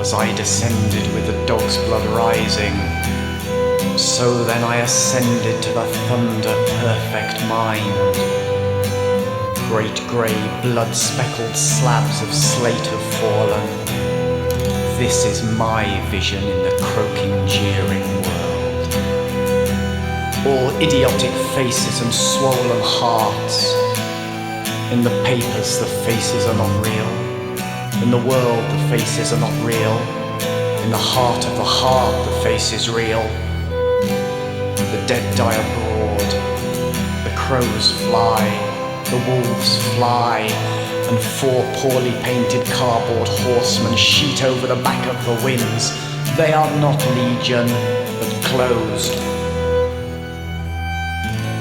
as I descended with the dog's blood rising. So then I ascended to the thunder-perfect mind. Great grey blood-speckled slabs of slate have fallen. This is my vision in the croaking, jeering world. All idiotic faces and swollen hearts. In the papers the faces are not real. In the world the faces are not real. In the heart of the heart the face is real. The dead die abroad. The crows fly. The wolves fly. And 4 poorly painted cardboard horsemen sheet over the back of the winds. They are not legion, but closed.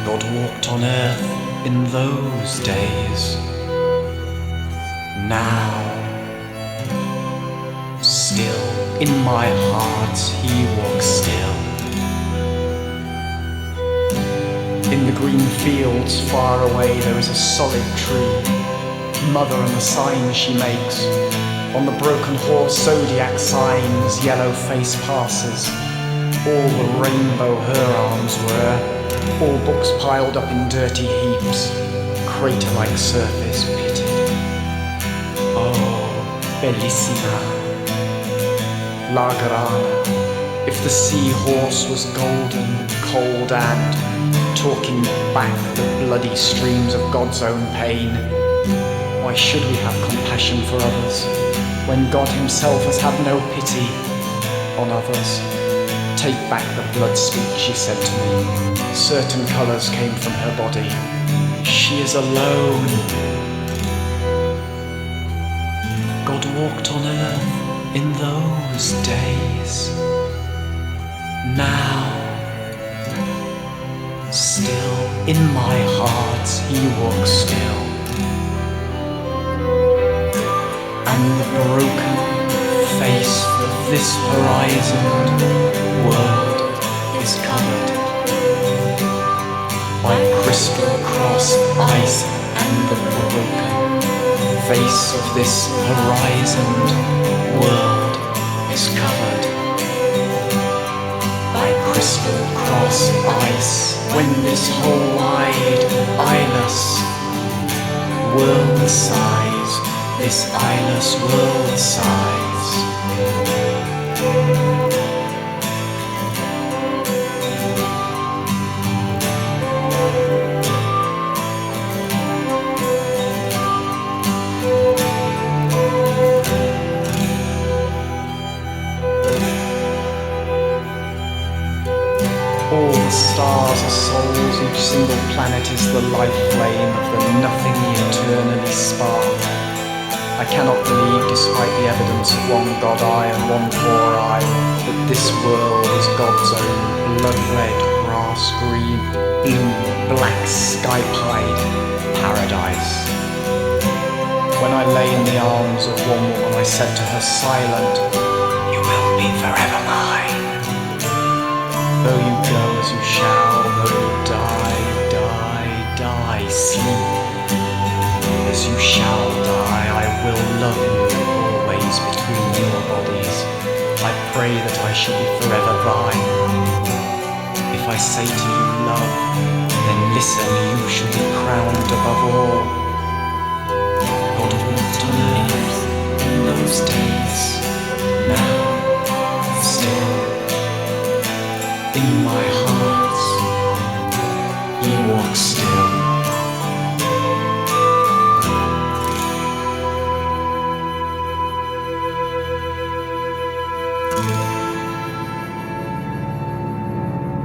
God walked on earth in those days. Now, still in my heart he walks still. In the green fields far away there is a solid tree. Mother and the signs she makes. On the broken horse zodiac signs, yellow face passes. All the rainbow her arms were. All books piled up in dirty heaps. Crater-like surface pitted. Oh, bellissima. La grana. If the seahorse was golden, cold and talking back the bloody streams of God's own pain, why should we have compassion for others when God himself has had no pity on others? Take back the blood speech, she said to me. Certain colours came from her body. She is alone. God walked on earth in those days. Now, still in my heart he walks still. And the broken face of this horizoned world is covered by crystal cross ice, and the broken face of this horizoned world is covered by crystal cross ice. When this whole wide eyeless world sighs, this eyeless world sighs. All the stars are souls, each single planet is the life flame of the nothing eternally spark. I cannot believe, despite the evidence of one God eye and one poor eye, that this world is God's own blood-red, grass-green, blue, black, sky-pied paradise. When I lay in the arms of one woman, I said to her, silent, "You will be forever mine. Though you go as you shall, though you die, sleep. As you shall die, I will love you always between your bodies. I pray that I shall be forever thine. If I say to you love, then listen, you shall be crowned above all." God walked on earth in those days.